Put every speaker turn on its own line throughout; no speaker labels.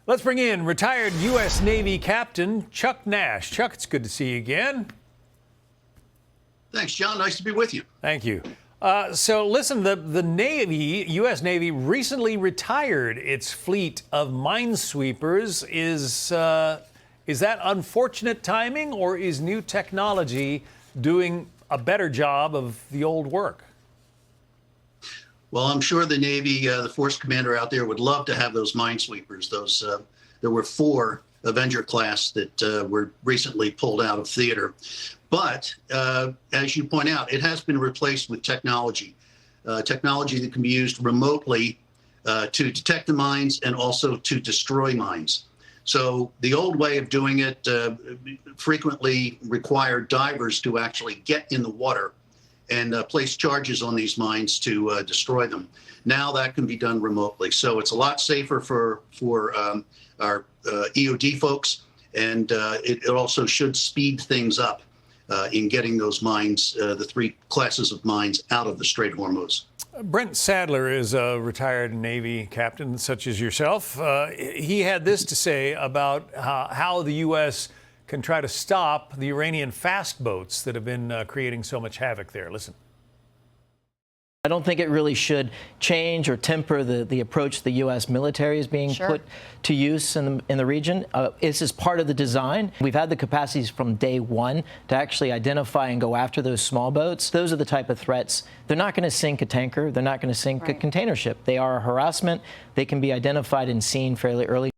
Let's bring in retired U.S. Navy Captain Chuck Nash. Chuck, it's good to see you again.
Thanks, John. Nice to be with you.
Thank you. So listen, the Navy, U.S. Navy, recently retired its fleet of minesweepers. Is that unfortunate timing, or is new technology doing a better job of the old work?
Well, I'm sure the Navy, the force commander out there would love to have those minesweepers. There were 4 Avenger class that were recently pulled out of theater. But as you point out, it has been replaced with technology that can be used remotely to detect the mines and also to destroy mines. So the old way of doing it frequently required divers to actually get in the water and place charges on these mines to destroy them. Now that can be done remotely. So it's a lot safer for our EOD folks, and it also should speed things up in getting those mines, the 3 classes of mines, out of the Strait of Hormuz.
Brent Sadler is a retired Navy captain, such as yourself. He had this to say about how the U.S. can try to stop the Iranian fast boats that have been creating so much havoc there. Listen.
I don't think it really should change or temper the approach the U.S. military is being put to use in the region. This is part of the design. We've had the capacities from day one to actually identify and go after those small boats. Those are the type of threats. They're not going to sink a tanker. They're not going to sink a container ship. They are a harassment. They can be identified and seen fairly early.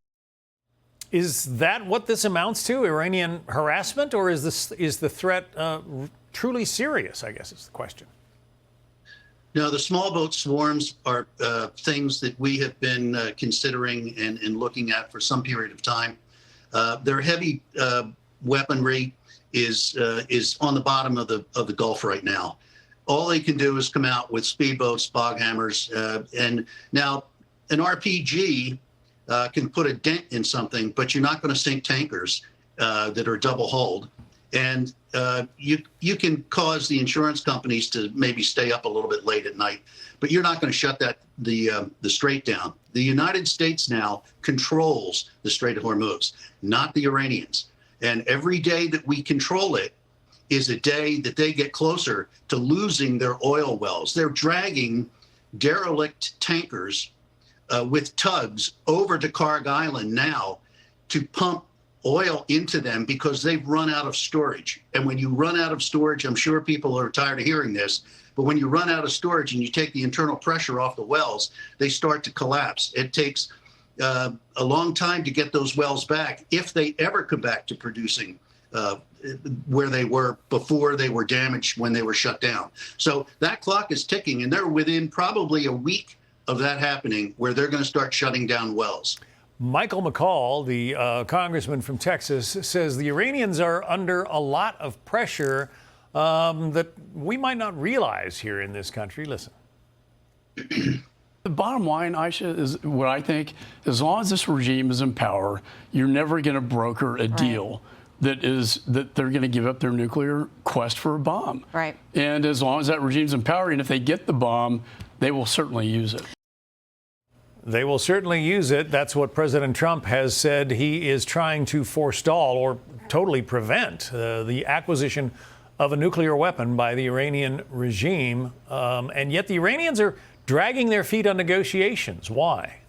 Is that what this amounts to, Iranian harassment, or is the threat truly serious, I guess is the question?
No, the small boat swarms are things that we have been considering and looking at for some period of time. Their heavy weaponry is on the bottom of the Gulf right now. All they can do is come out with speedboats, bog hammers, and now an RPG can put a dent in something, but you're not going to sink tankers that are double-hulled. And you can cause the insurance companies to maybe stay up a little bit late at night, but you're not going to shut the strait down. The United States now controls the Strait of Hormuz, not the Iranians. And every day that we control it is a day that they get closer to losing their oil wells. They're dragging derelict tankers with tugs over to Karg Island now to pump oil into them because they've run out of storage. And when you run out of storage, I'm sure people are tired of hearing this, but when you run out of storage and you take the internal pressure off the wells, they start to collapse. It takes a long time to get those wells back, if they ever come back to producing where they were before they were damaged when they were shut down. So that clock is ticking, and they're within probably a week of that happening where they're going to start shutting down wells.
Michael McCall, the congressman from Texas, says the Iranians are under a lot of pressure that we might not realize here in this country. Listen.
The bottom line, Aisha, is what I think, as long as this regime is in power, you're never going to broker a deal that they're going to give up their nuclear quest for a bomb.
Right.
And as long as that regime's in power, and if they get the bomb, they will certainly use it.
They will certainly use it. That's what President Trump has said. He is trying to forestall or totally prevent the acquisition of a nuclear weapon by the Iranian regime. And yet the Iranians are dragging their feet on negotiations. Why?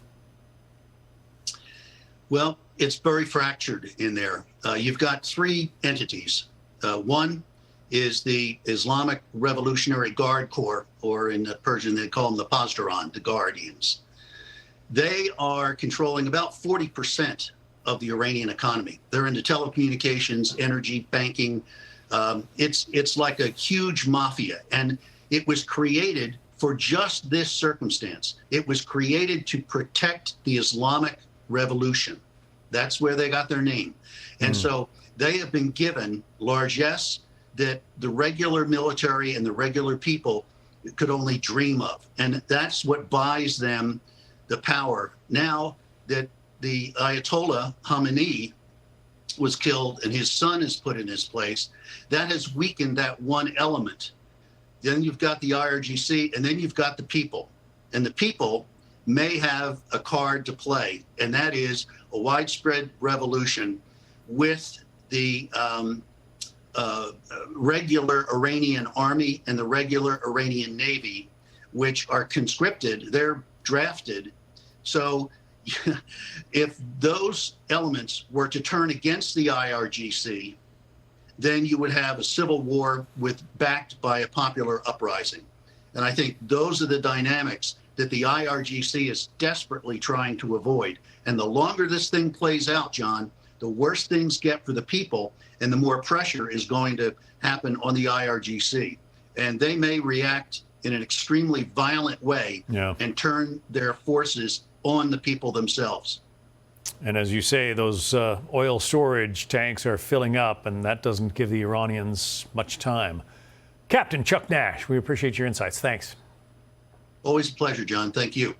Well, it's very fractured in there. You've got 3 entities. One is the Islamic Revolutionary Guard Corps, or in Persian they call them the Pasdaran, the Guardians. They are controlling about 40% of the Iranian economy. They're into telecommunications, energy, banking. It's like a huge mafia, and it was created for just this circumstance. It was created to protect the Islamic Revolution. That's where they got their name. And so they have been given largesse that the regular military and the regular people could only dream of. And that's what buys them the power. Now that the Ayatollah Khamenei was killed and his son is put in his place, that has weakened that one element. Then you've got the IRGC, and then you've got the people. And the people may have a card to play, and that is a widespread revolution with the regular Iranian army and the regular Iranian navy, which are conscripted, they're drafted. So if those elements were to turn against the IRGC, then you would have a civil war backed by a popular uprising. And I think those are the dynamics that the IRGC is desperately trying to avoid. And the longer this thing plays out, John, the worse things get for the people, and the more pressure is going to happen on the IRGC. And they may react in an extremely violent way and turn their forces on the people themselves.
And as you say, those oil storage tanks are filling up, and that doesn't give the Iranians much time. Captain Chuck Nash, we appreciate your insights. Thanks.
Always a pleasure, John. Thank you.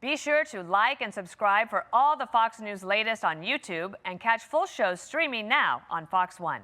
Be sure to like and subscribe for all the Fox News latest on YouTube, and catch full shows streaming now on Fox One.